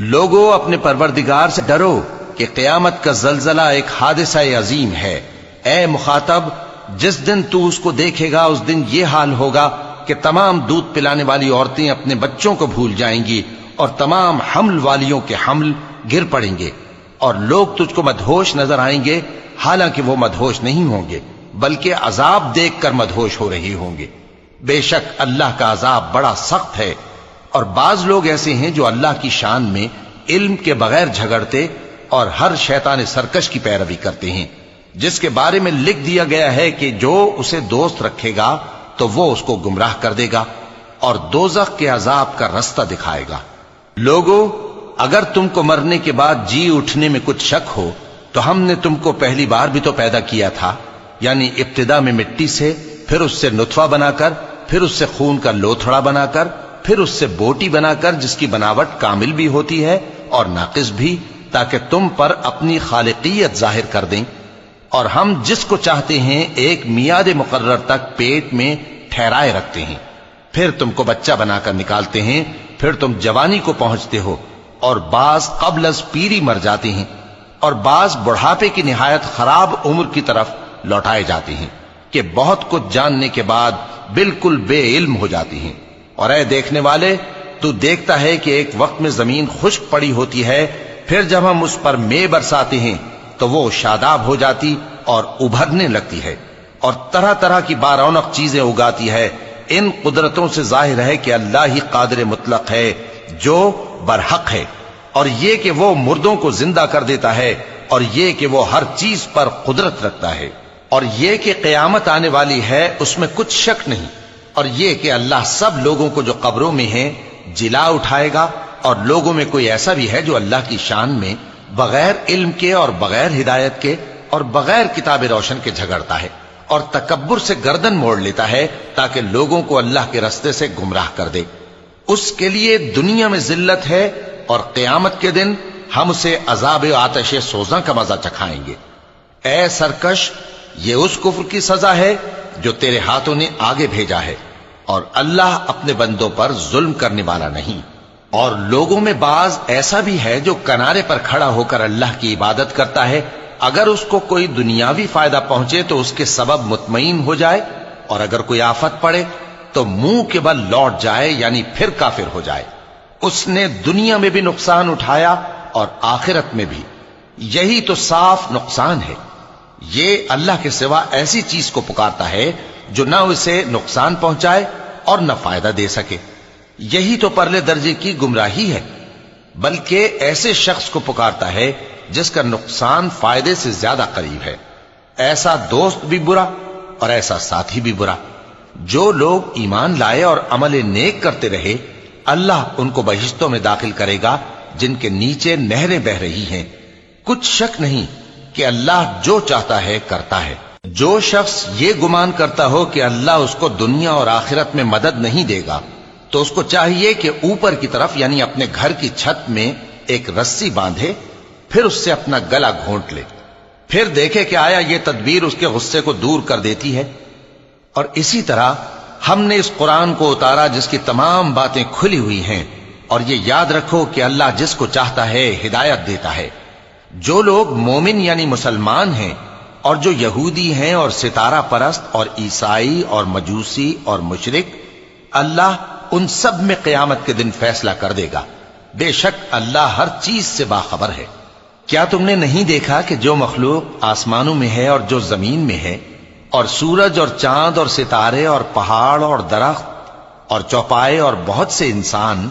لوگو اپنے پروردگار سے ڈرو کہ قیامت کا زلزلہ ایک حادثہ عظیم ہے۔ اے مخاطب، جس دن تو اس کو دیکھے گا اس دن یہ حال ہوگا کہ تمام دودھ پلانے والی عورتیں اپنے بچوں کو بھول جائیں گی اور تمام حمل والیوں کے حمل گر پڑیں گے، اور لوگ تجھ کو مدہوش نظر آئیں گے، حالانکہ وہ مدہوش نہیں ہوں گے بلکہ عذاب دیکھ کر مدہوش ہو رہے ہوں گے۔ بے شک اللہ کا عذاب بڑا سخت ہے۔ اور بعض لوگ ایسے ہیں جو اللہ کی شان میں علم کے بغیر جھگڑتے اور ہر شیطان سرکش کی پیروی کرتے ہیں، جس کے بارے میں لکھ دیا گیا ہے کہ جو اسے دوست رکھے گا تو وہ اس کو گمراہ کر دے گا اور دوزخ کے عذاب کا رستہ دکھائے گا۔ لوگو، اگر تم کو مرنے کے بعد جی اٹھنے میں کچھ شک ہو تو ہم نے تم کو پہلی بار بھی تو پیدا کیا تھا، یعنی ابتدا میں مٹی سے، پھر اس سے نطفہ بنا کر، پھر اس سے خون کا لوتھڑا بنا کر، پھر اس سے بوٹی بنا کر، جس کی بناوٹ کامل بھی ہوتی ہے اور ناقص بھی، تاکہ تم پر اپنی خالقیت ظاہر کر دیں۔ اور ہم جس کو چاہتے ہیں ایک میعاد مقرر تک پیٹ میں ٹھہرائے رکھتے ہیں، پھر تم کو بچہ بنا کر نکالتے ہیں، پھر تم جوانی کو پہنچتے ہو، اور بعض قبل از پیری مر جاتے ہیں، اور بعض بڑھاپے کی نہایت خراب عمر کی طرف لوٹائے جاتے ہیں کہ بہت کچھ جاننے کے بعد بالکل بے علم ہو جاتی ہیں۔ اور اے دیکھنے والے، تو دیکھتا ہے کہ ایک وقت میں زمین خشک پڑی ہوتی ہے، پھر جب ہم اس پر مے برساتے ہیں تو وہ شاداب ہو جاتی اور ابھرنے لگتی ہے اور طرح طرح کی بارونق چیزیں اگاتی ہے۔ ان قدرتوں سے ظاہر ہے کہ اللہ ہی قادر مطلق ہے جو برحق ہے، اور یہ کہ وہ مردوں کو زندہ کر دیتا ہے، اور یہ کہ وہ ہر چیز پر قدرت رکھتا ہے، اور یہ کہ قیامت آنے والی ہے اس میں کچھ شک نہیں، اور یہ کہ اللہ سب لوگوں کو جو قبروں میں ہیں جلا اٹھائے گا، اور لوگوں میں کوئی ایسا بھی ہے جو اللہ کی شان میں بغیر علم کے اور بغیر ہدایت کے اور بغیر کتاب روشن کے جھگڑتا ہے اور تکبر سے گردن موڑ لیتا ہے تاکہ لوگوں کو اللہ کے رستے سے گمراہ کر دے۔ اس کے لیے دنیا میں ذلت ہے، اور قیامت کے دن ہم اسے عذاب آتش سوزاں کا مزہ چکھائیں گے۔ اے سرکش، یہ اس کفر کی سزا ہے جو تیرے ہاتھوں نے آگے بھیجا ہے، اور اللہ اپنے بندوں پر ظلم کرنے والا نہیں۔ اور لوگوں میں بعض ایسا بھی ہے جو کنارے پر کھڑا ہو کر اللہ کی عبادت کرتا ہے، اگر اس کو کوئی دنیاوی فائدہ پہنچے تو اس کے سبب مطمئن ہو جائے، اور اگر کوئی آفت پڑے تو منہ کے بل لوٹ جائے، یعنی پھر کافر ہو جائے۔ اس نے دنیا میں بھی نقصان اٹھایا اور آخرت میں بھی، یہی تو صاف نقصان ہے۔ یہ اللہ کے سوا ایسی چیز کو پکارتا ہے جو نہ اسے نقصان پہنچائے اور نہ فائدہ دے سکے، یہی تو پرلے درجے کی گمراہی ہے۔ بلکہ ایسے شخص کو پکارتا ہے جس کا نقصان فائدے سے زیادہ قریب ہے۔ ایسا دوست بھی برا اور ایسا ساتھی بھی برا۔ جو لوگ ایمان لائے اور عمل نیک کرتے رہے، اللہ ان کو بہشتوں میں داخل کرے گا جن کے نیچے نہریں بہ رہی ہیں۔ کچھ شک نہیں کہ اللہ جو چاہتا ہے کرتا ہے۔ جو شخص یہ گمان کرتا ہو کہ اللہ اس کو دنیا اور آخرت میں مدد نہیں دے گا، تو اس کو چاہیے کہ اوپر کی طرف یعنی اپنے گھر کی چھت میں ایک رسی باندھے، پھر اس سے اپنا گلا گھونٹ لے، پھر دیکھے کہ آیا یہ تدبیر اس کے غصے کو دور کر دیتی ہے۔ اور اسی طرح ہم نے اس قرآن کو اتارا جس کی تمام باتیں کھلی ہوئی ہیں، اور یہ یاد رکھو کہ اللہ جس کو چاہتا ہے ہدایت دیتا ہے۔ جو لوگ مومن یعنی مسلمان ہیں اور جو یہودی ہیں اور ستارہ پرست اور عیسائی اور مجوسی اور مشرک، اللہ ان سب میں قیامت کے دن فیصلہ کر دے گا۔ بے شک اللہ ہر چیز سے باخبر ہے۔ کیا تم نے نہیں دیکھا کہ جو مخلوق آسمانوں میں ہے اور جو زمین میں ہے، اور سورج اور چاند اور ستارے اور پہاڑ اور درخت اور چوپائے اور بہت سے انسان